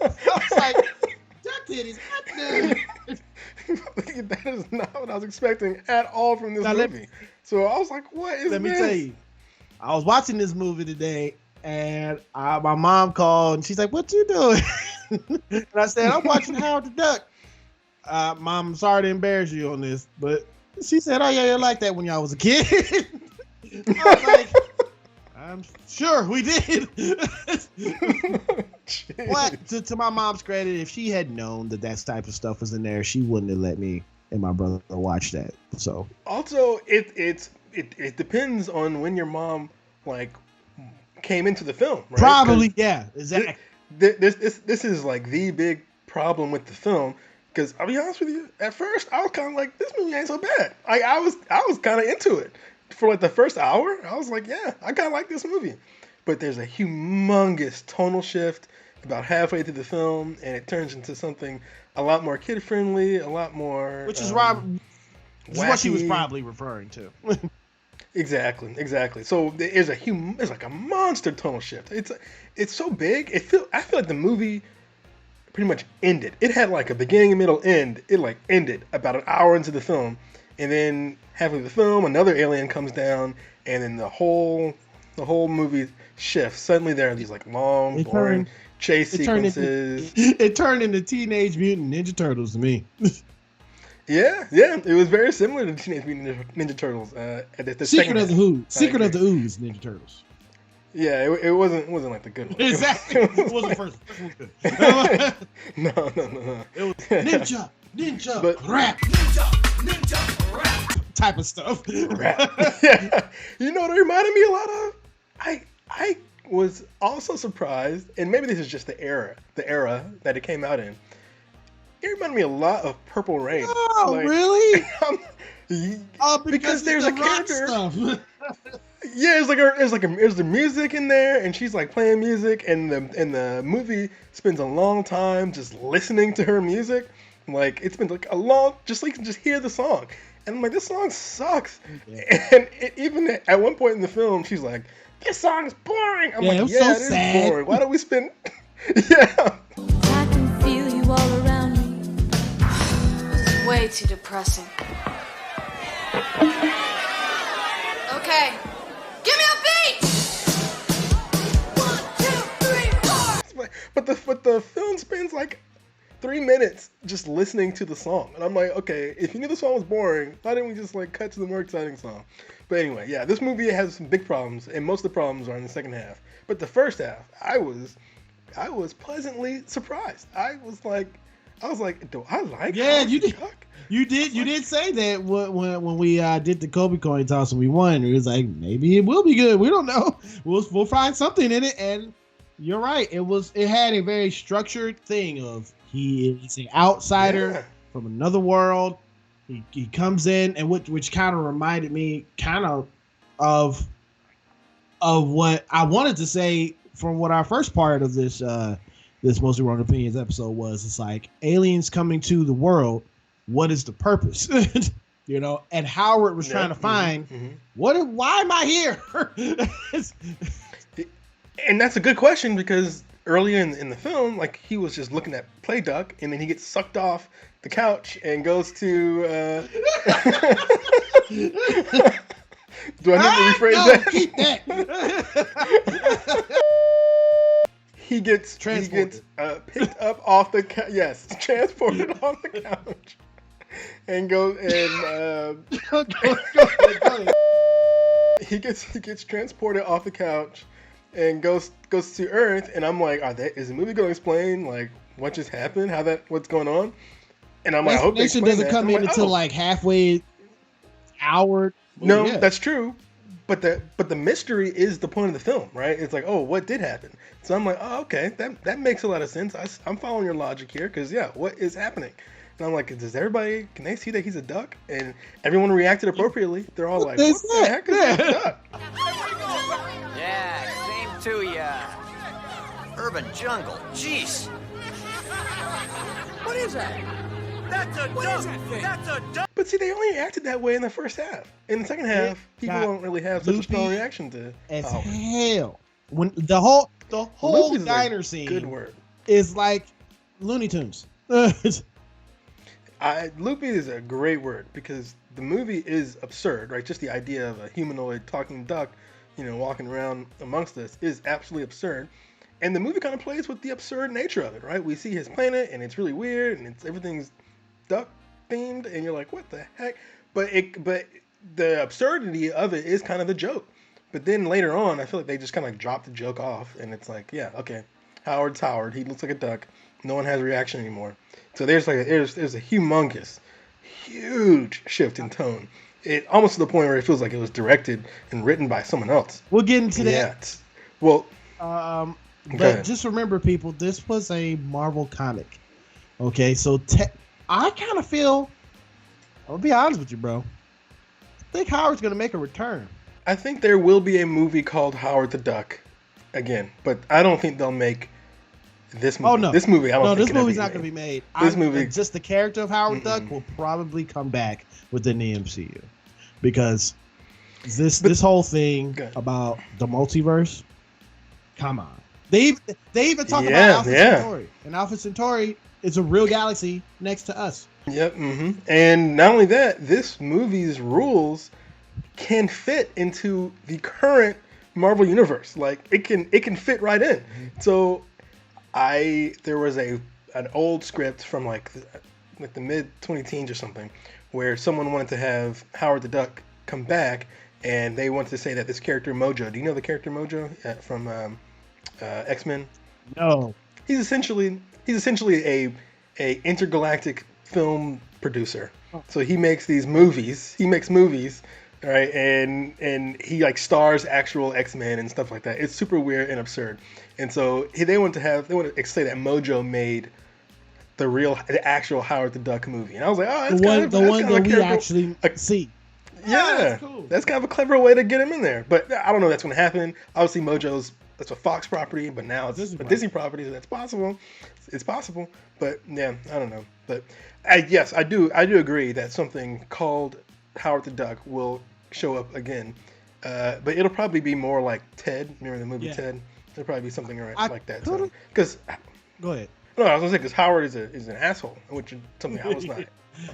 was like, duck titties?
That is not what I was expecting at all from this movie. So I was like, what is this?
Let me tell you. I was watching this movie today, and my mom called, and she's like, what you doing? And I said, I'm watching Howard the Duck. Mom, I'm sorry to embarrass you on this, but she said, oh, yeah, you like that when y'all was a kid. I was like, I'm sure we did. But to my mom's credit, if she had known that type of stuff was in there, she wouldn't have let me and my brother watch that. So
also, it depends on when your mom like came into the film. Right?
Probably, yeah, exactly.
This is like the big problem with the film, because I'll be honest with you, at first I was kind of like, this movie ain't so bad. Like I was kind of into it for like the first hour. I was like, yeah, I kind of like this movie. But there's a humongous tonal shift about halfway through the film, and it turns into something a lot more kid friendly, a lot more
which is what she was probably referring to.
Exactly. So there's like a monster tonal shift. It's so big. I feel like the movie pretty much ended. It had like a beginning, middle, end. It like ended about an hour into the film, and then halfway through the film, another alien comes down, and then the whole movie shifts. Suddenly there are these like long, boring chase sequences.
It turned into Teenage Mutant Ninja Turtles to me.
Yeah, it was very similar to Teenage Mutant Ninja Turtles. At the
Secret of the Ooze Ninja Turtles.
Yeah, it wasn't like the good one.
Exactly, it wasn't first. One good.
No.
It was ninja,
but,
rap, ninja, rap type of stuff.
Rap. Yeah, you know what it reminded me a lot of? I was also surprised, and maybe this is just the era that it came out in. It reminded me a lot of Purple Rain.
Oh, really?
Because there's a character. Yeah, there's the music in there, and she's like playing music, and the movie spends a long time just listening to her music. Like it's been like a long, just like you can just hear the song, and I'm like, this song sucks. Yeah. And even at one point in the film, she's like, this song is boring. I'm like,
it is sad.
Boring. Why don't we spend? Yeah.
I can feel you all around me. This is way too depressing. Okay, give me a beat. 1, 2, 3, 4.
But the film spends like 3 minutes just listening to the song, and I'm like, okay, if you knew the song was boring, why didn't we just like cut to the more exciting song? But anyway, yeah, this movie has some big problems, and most of the problems are in the second half. But the first half, I was pleasantly surprised. I was like, I was like, do I like?
Yeah,
Howard
you
the
did.
Duck?
You did say that when we did the Kobe coin toss and we won. It was like, maybe it will be good. We don't know. We'll find something in it. And you're right. It had a very structured thing of he is an outsider from another world. He comes in, and which kind of reminded me of what I wanted to say from what our first part of this Mostly Wrong Opinions episode was. It's like aliens coming to the world. What is the purpose? And Howard was trying to find why am I here?
And that's a good question, because earlier in the film, like, he was just looking at Play Duck, and then he gets sucked off the couch and goes to do I need to rephrase that?
Keep that.
He gets picked up off the couch. Yes, transported off the couch, and goes and
Go ahead.
he gets transported off the couch and goes to Earth. And I'm like, is the movie going to explain like what just happened, what's going on? And I'm like, I hope they explain
doesn't
that.
come in until like halfway hour.
No, that's true. But the mystery is the point of the film, right? It's like, oh, what did happen? So I'm like, oh, okay, that makes a lot of sense. I'm following your logic here, because what is happening? And I'm like, can they see that he's a duck? And everyone reacted appropriately. They're all like, what the heck is a duck?
Yeah, same to ya. Urban jungle. Jeez. What is that? That's a duck. That's a duck.
But see, they only reacted that way in the first half. In the second half, people don't really have such a strong reaction to
hell. When the whole
Loopy's
diner scene,
good word,
is like Looney Tunes.
Loopy is a great word, because the movie is absurd, right? Just the idea of a humanoid talking duck, walking around amongst us is absolutely absurd. And the movie kind of plays with the absurd nature of it, right? We see his planet, and it's really weird, and everything's duck themed, and you're like, what the heck? But the absurdity of it is kind of the joke. But then later on, I feel like they just kind of like drop the joke off, and it's like, yeah, okay, Howard's Howard. He looks like a duck. No one has a reaction anymore. So there's a humongous, huge shift in tone. It almost to the point where it feels like it was directed and written by someone else.
We'll get into that.
Yeah. Well,
but just remember, people, this was a Marvel comic. Okay, so I kind of feel, I'll be honest with you, bro, I think Howard's going to make a return.
I think there will be a movie called Howard the Duck again, but I don't think they'll make this movie.
Oh, no.
This movie, I don't think
this movie's not going to be made.
This movie,
just the character of Howard Duck will probably come back within the MCU, because this whole thing about the multiverse, come on. They even talk about Alpha Centauri, and Alpha Centauri is a real galaxy next to us.
Yep. And not only that, this movie's rules can fit into the current Marvel universe. Like, it can fit right in. So there was an old script from like the mid 2010s or something, where someone wanted to have Howard the Duck come back, and they wanted to say that this character Mojo, do you know the character Mojo from X-Men?
No.
He's essentially a intergalactic film producer. So he makes these movies. He makes movies, right? And he like stars actual X-Men and stuff like that. It's super weird and absurd. And so they want to say that Mojo made the actual Howard the Duck movie. And I was like, oh, that's
the one that we actually see.
Yeah, that's cool. That's kind of a clever way to get him in there. But I don't know if that's going to happen. Obviously, that's a Fox property, but now it's a Disney property, so that's possible. It's possible, but yeah, I don't know. But yes, I do agree that something called Howard the Duck will show up again. But it'll probably be more like Ted. Remember the movie Ted? It'll probably be something like that. Because
go ahead.
No, I was gonna say because Howard is an asshole, which is something I was not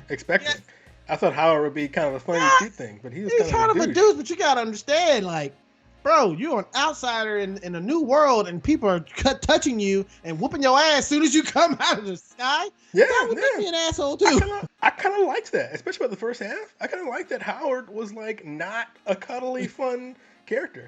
expecting. Yeah. I thought Howard would be kind of a funny, cute thing, but he's kind of a douche.
But you gotta understand, like, bro, you're an outsider in a new world, and people are touching you and whooping your ass as soon as you come out of the sky.
Yeah,
that would make me an asshole too.
I kind of liked that, especially about the first half. I kind of liked that Howard was like not a cuddly, fun character.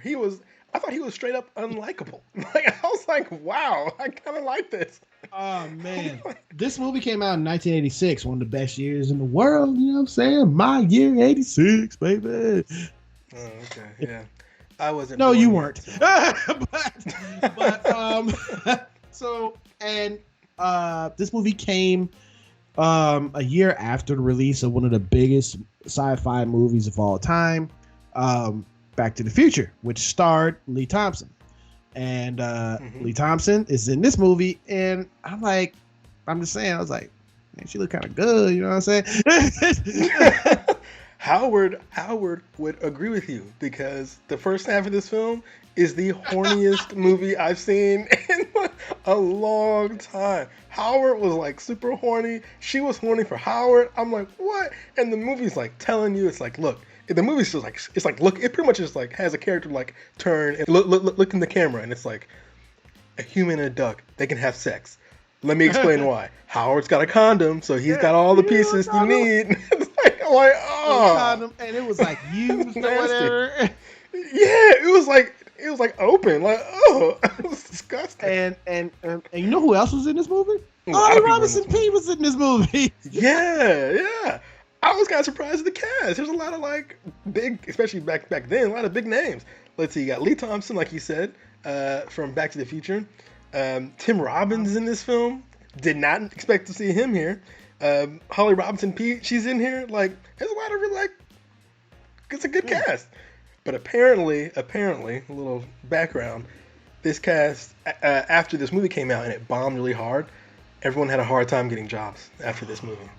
I thought he was straight up unlikable. Like I was like, wow, I kind of like this.
Oh man, this movie came out in 1986, one of the best years in the world. You know what I'm saying? My year, 86, baby.
Oh, okay, yeah. I wasn't.
No,
born
you
yet,
weren't.
so.
but so this movie came a year after the release of one of the biggest sci-fi movies of all time, Back to the Future, which starred Lee Thompson. And Lee Thompson is in this movie, and I'm just saying, I was like, man, she look kind of good, you know what I'm saying?
Howard would agree with you, because the first half of this film is the horniest movie I've seen in a long time. Howard was like super horny. She was horny for Howard. I'm like, what? And the movie's like telling you, it's like, look, the movie's just like, it's like, look, it pretty much just like has a character like turn and look in the camera, and it's like a human and a duck, they can have sex. Let me explain why. Howard's got a condom, so he's got all the pieces you need. I'm like, oh,
condom, and it was like used or whatever.
Yeah, it was like open, like, oh, it was disgusting.
And you know who else was in this movie? Oh, Robinson P was in this movie.
Yeah. I was kind of surprised at the cast. There's a lot of like big, especially back then, a lot of big names. Let's see, you got Lee Thompson, like you said, from Back to the Future. Tim Robbins is in this film. Did not expect to see him here. Holly Robinson Peete, she's in here. Like, there's a lot of like, it's a good cast. But apparently, a little background, this cast, after this movie came out and it bombed really hard, everyone had a hard time getting jobs after this movie.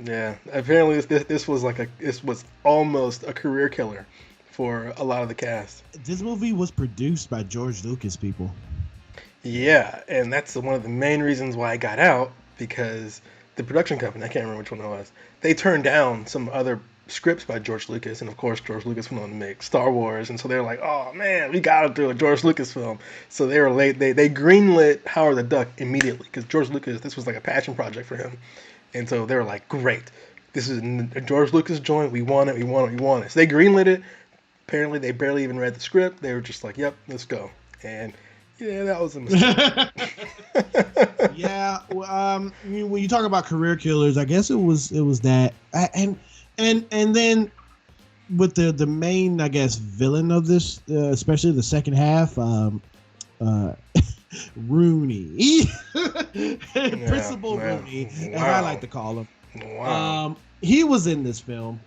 Yeah, apparently this was almost a career killer for a lot of the cast.
This movie was produced by George Lucas people.
Yeah, and that's one of the main reasons why I got out, because the production company, I can't remember which one it was, they turned down some other scripts by George Lucas, and of course George Lucas went on to make Star Wars, and so they're like, oh man, we gotta do a George Lucas film. So they were late. They greenlit Howard the Duck immediately, because George Lucas, this was like a passion project for him. And so they were like, great, this is a George Lucas joint, we want it. So they greenlit it. Apparently they barely even read the script. They were just like, yep, let's go. And yeah, that was a mistake.
Yeah, when you talk about career killers, I guess it was that, and then with the main, I guess, villain of this, especially the second half, Rooney, Principal Rooney, as I like to call him.
Wow.
He was in this film,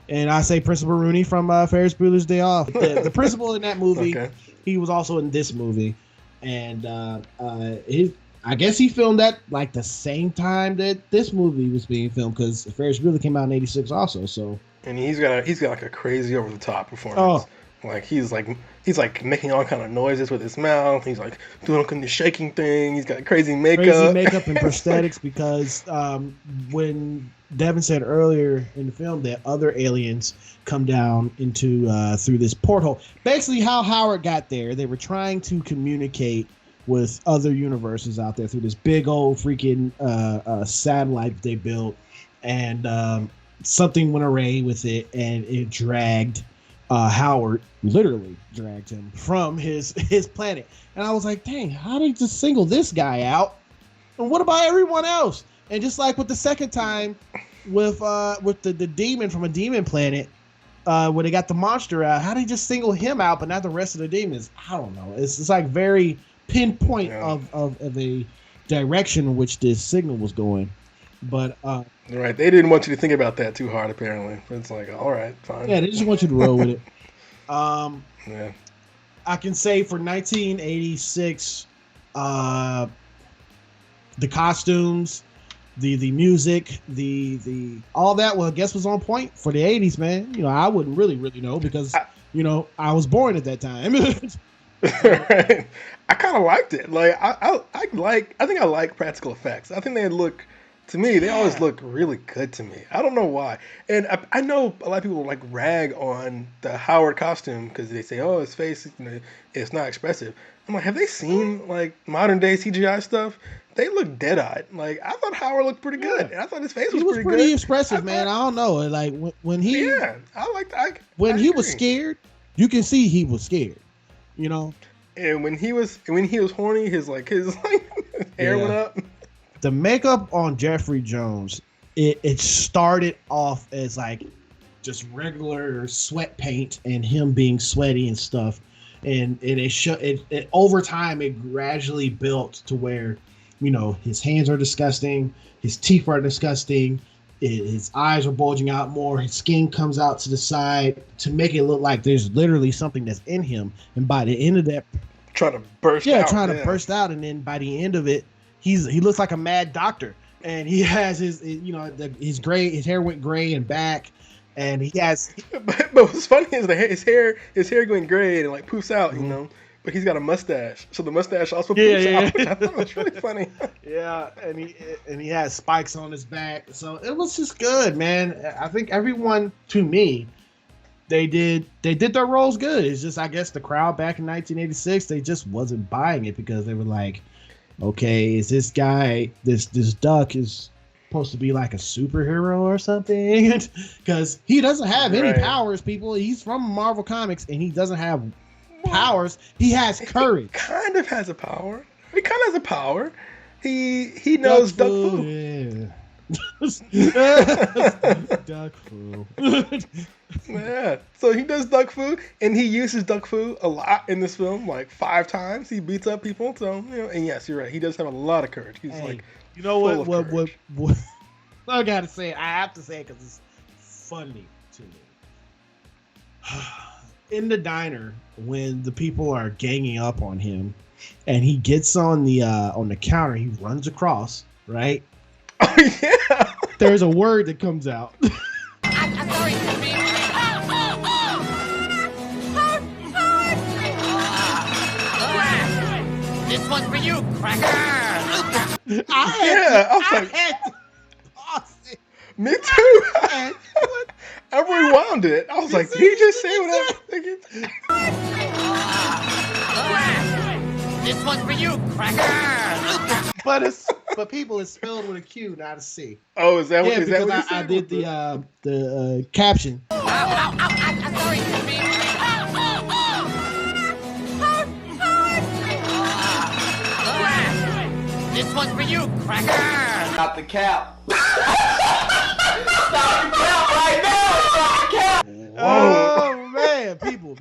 and I say Principal Rooney from Ferris Bueller's Day Off. The principal in that movie, okay. He was also in this movie, and I guess he filmed that like the same time that this movie was being filmed, because Ferris Bueller came out in '86 also. So, and
he's got like a crazy over the top performance. Oh. Like he's like making all kind of noises with his mouth. He's like doing the shaking thing. He's got crazy makeup
and prosthetics, because when Devin said earlier in the film that other aliens come down into through this porthole. Basically, how Howard got there, they were trying to communicate with other universes out there through this big old freaking satellite that they built, and something went awry with it, and it dragged. Howard literally dragged him from his planet, and I was like, dang, how did he just single this guy out, and what about everyone else? And just like with the second time with the demon from a demon planet, where they got the monster out, how did he just single him out but not the rest of the demons? I don't know. It's like very pinpoint of a direction in which this signal was going. But
right, they didn't want you to think about that too hard. Apparently, it's like, all right, fine.
Yeah, they just want you to roll with it.
Yeah,
I can say for 1986, the costumes, the music, the all that, well, I guess was on point for the 80s, man. You know, I wouldn't really know, because I was born at that time.
Right. I kind of liked it. Like I think I like practical effects. I think they look. To me, they always look really good to me. I don't know why. And I know a lot of people like rag on the Howard costume because they say, oh, his face, it's not expressive. I'm like, have they seen like modern day CGI stuff? They look dead-eyed. Like, I thought Howard looked pretty good. And I thought his face was pretty good.
He was pretty expressive, man. I don't know. Like when he
he
was scared, you can see he was scared. you know.
And when he was horny, his hair went up.
The makeup on Jeffrey Jones, it started off as like just regular sweat paint and him being sweaty and stuff, and it over time it gradually built to where, you know, his hands are disgusting, his teeth are disgusting, his eyes are bulging out more, his skin comes out to the side to make it look like there's literally something that's in him, and by the end of that,
trying to burst out, and
then by the end of it, he looks like a mad doctor, and he has his hair went gray and back, and he has.
But what's funny is his hair going gray and like poofs out, you know. But he's got a mustache, so the mustache also poofs out. Which I thought was really funny.
Yeah, and he has spikes on his back, so it was just good, man. I think everyone, to me, they did their roles good. It's just, I guess, the crowd back in 1986, they just wasn't buying it because they were like, okay, is this guy, this duck is supposed to be like a superhero or something? Because he doesn't have any powers, people. He's from Marvel Comics and he doesn't have powers. He has courage.
He kind of has a power. He knows duck food.
Duck food.
Yeah, so he does duck food, and he uses duck food a lot in this film, like 5 times. He beats up people, so, you know. And yes, you're right. He does have a lot of courage. He's
you know what I gotta say. I have to say it because it's funny to me. In the diner, when the people are ganging up on him, and he gets on the counter, he runs across, right?
Oh yeah.
There's a word that comes out.
I'm sorry, This one's for you, cracker.
I had to pause it.
Me too. I rewound it. I was like, did he just say whatever?
This one's for you, cracker.
But people, it's spelled with a Q, not a C.
Oh, is that what?
Yeah,
is that
because
what
I did the caption.
I'm sorry, This one's for you, cracker.
Stop the cap. Stop the cap right now. Stop the cap.
Oh man, people.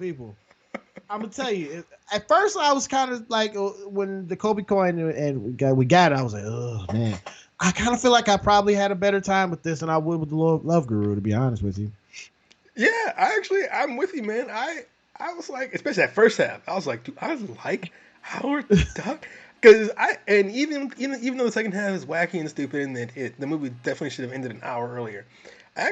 I'm gonna tell you. At first, I was kind of like when the Kobe coin and we got it. I was like, oh man. I kind of feel like I probably had a better time with this than I would with the Love Guru, to be honest with you.
Yeah, I'm with you, man. I was like, especially that first half, I was like, dude, I like Howard the Duck. Because even though the second half is wacky and stupid, and the movie definitely should have ended an hour earlier, I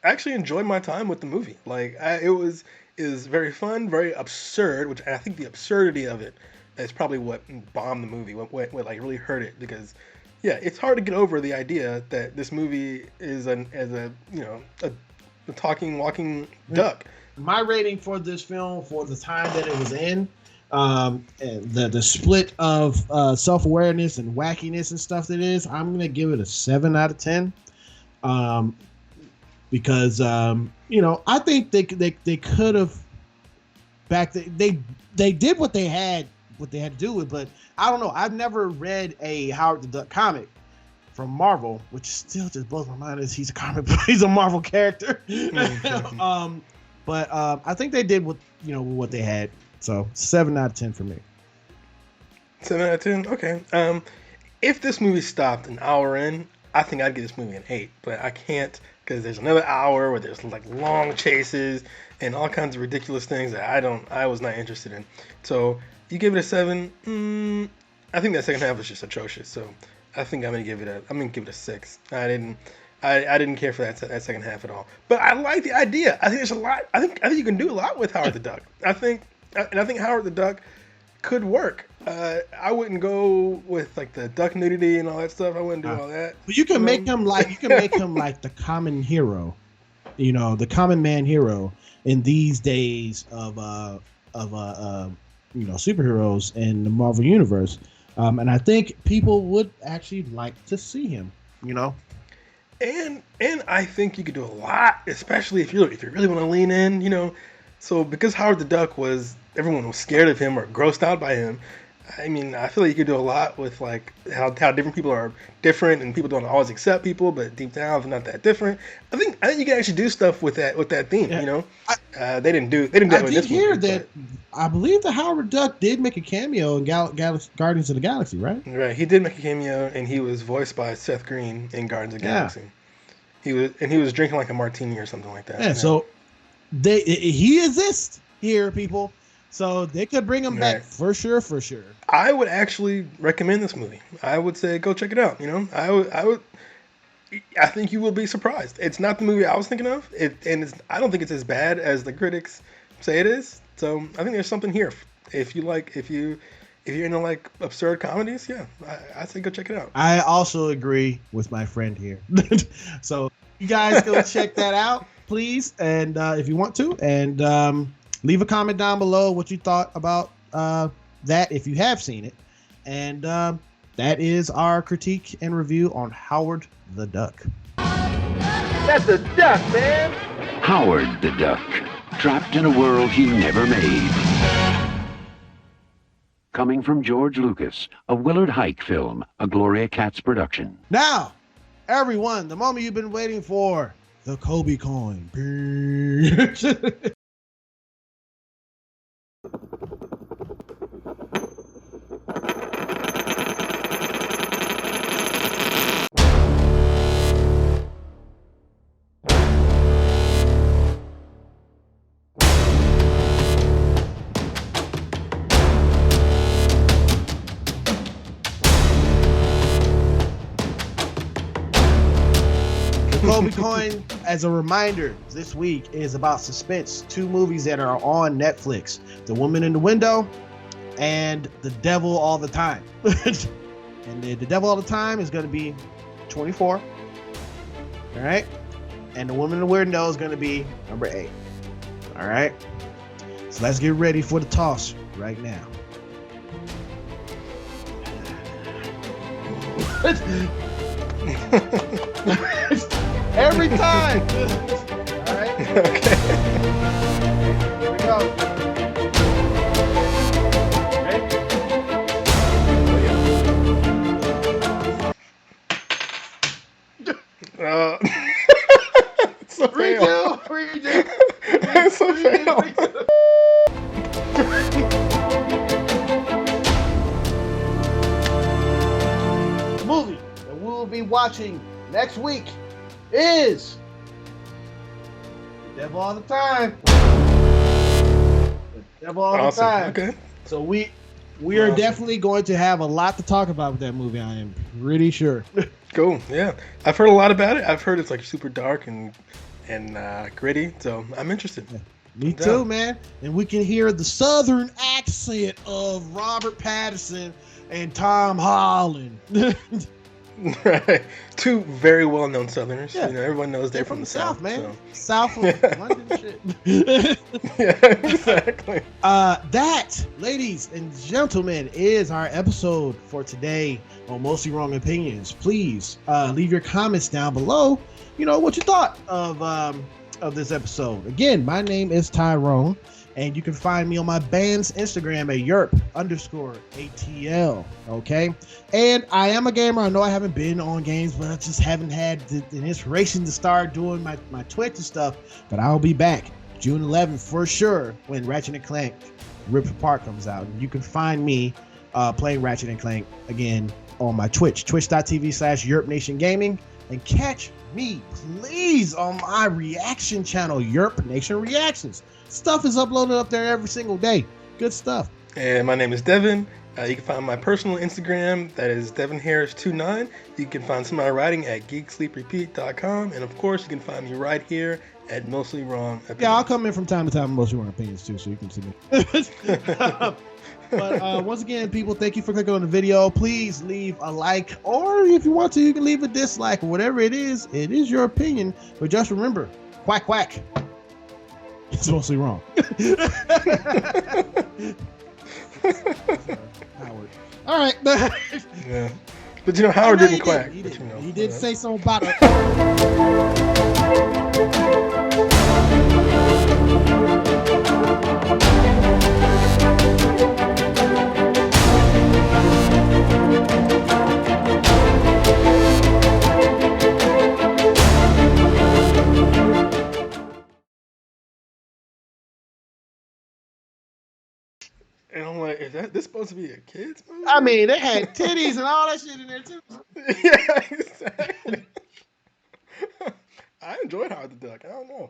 actually enjoyed my time with the movie. Like it was very fun, very absurd, which I think the absurdity of it is probably what bombed the movie, what like really hurt it. Because yeah, it's hard to get over the idea that this movie is a talking, walking duck.
My rating for this film, for the time that it was in, and the split of self-awareness and wackiness and stuff that is, I'm gonna give it a 7 out of 10. Because I think they could have they did what they had to do with, but I don't know. I've never read a Howard the Duck comic from Marvel, which still just blows my mind. Is he's a Marvel character. But I think they did what they had. So 7 out of 10 for me.
7 out of 10. Okay. If this movie stopped an hour in, I think I'd give this movie an 8, but I can't because there's another hour where there's like long chases and all kinds of ridiculous things that I was not interested in. So you give it a 7. I think that second half was just atrocious. So I think I'm gonna give it a 6. I didn't care for that second half at all. But I like the idea. I think there's a lot. I think you can do a lot with Howard the Duck. I think Howard the Duck could work. I wouldn't go with like the duck nudity and all that stuff. I wouldn't do all that.
But you can make him like the common hero, the common man hero in these days of superheroes in the Marvel universe. And I think people would actually like to see him. And
I think you could do a lot, especially if you really want to lean in. So because Howard the Duck everyone was scared of him or grossed out by him. I mean, I feel like you could do a lot with like how different people are different, and people don't always accept people, but deep down they're not that different. I think you can actually do stuff with that theme. Yeah. You know, they didn't do that.
I did hear that. I believe the Howard Duck did make a cameo in Guardians of the Galaxy, right?
Right, he did make a cameo, and he was voiced by Seth Green in Guardians of the Galaxy. He was drinking like a martini or something like that.
Yeah, so he exists here, people. So they could bring him back for sure.
I would actually recommend this movie. I would say go check it out. You know, I think you will be surprised. It's not the movie I was thinking of. I don't think it's as bad as the critics say it is. So I think there's something here. If you're into like absurd comedies, I say go check it out.
I also agree with my friend here. So you guys go check that out, please, and if you want to, and leave a comment down below what you thought about that if you have seen it. And that is our critique and review on Howard the Duck.
That's a duck, man.
Howard the Duck, trapped in a world he never made. Coming from George Lucas, a Willard Hike film, a Gloria Katz production.
Now, everyone, the moment you've been waiting for, the Kobe coin. Kobe coin, as a reminder, this week is about suspense. 2 movies that are on Netflix: The Woman in the Window and The Devil All the Time. And the Devil All the Time is going to be 24. All right. And The Woman in the Window is going to be number 8. All right. So let's get ready for the toss right now. Every time. All right.
Okay.
Here we go. Ready?
It's a fail.
Redo.
It's a fail.
The movie that we'll be watching next week is The Devil All the Time. The Devil All the Time.
Okay.
So we are definitely going to have a lot to talk about with that movie. I am pretty sure.
Cool. Yeah, I've heard a lot about it. I've heard it's like super dark and gritty. So I'm interested.
Yeah. Me too, man. And we can hear the southern accent of Robert Pattinson and Tom Holland.
Right. 2 very well-known Southerners.
Yeah.
You know, everyone knows they're from the South,
man.
So.
South of London shit.
Yeah, exactly.
That, ladies and gentlemen, is our episode for today on Mostly Wrong Opinions. Please leave your comments down below. You know what you thought of this episode. Again, my name is Tyrone, and you can find me on my band's Instagram at yerp_ATL. Okay, and I am a gamer. I know I haven't been on games, but I just haven't had the inspiration to start doing my Twitch and stuff. But I'll be back June 11th for sure when Ratchet & Clank Rift Apart comes out. And you can find me playing Ratchet & Clank again on my Twitch, twitch.tv/YerpNationGaming, and catch me please on my reaction channel, Yerp Nation Reactions. Stuff is uploaded up there every single day. Good stuff.
And my name is Devin. You can find my personal Instagram, that is DevinHarris29. You can find some of my writing at geeksleeprepeat.com. And of course, you can find me right here at Mostly Wrong Opinions.
Yeah, I'll come in from time to time on Mostly Wrong Opinions too, so you can see me. But once again, people, thank you for clicking on the video. Please leave a like, or if you want to, you can leave a dislike, or whatever it is your opinion. But just remember, quack, quack. It's mostly wrong. Howard. All right.
Yeah. But you know, Howard didn't quack.
He did.
You know,
He did say something about it.
And I'm like, is this supposed to be a kid's movie?
I mean, they had titties and all that shit in there too.
Yeah, exactly. I enjoyed Howard the Duck. I don't know.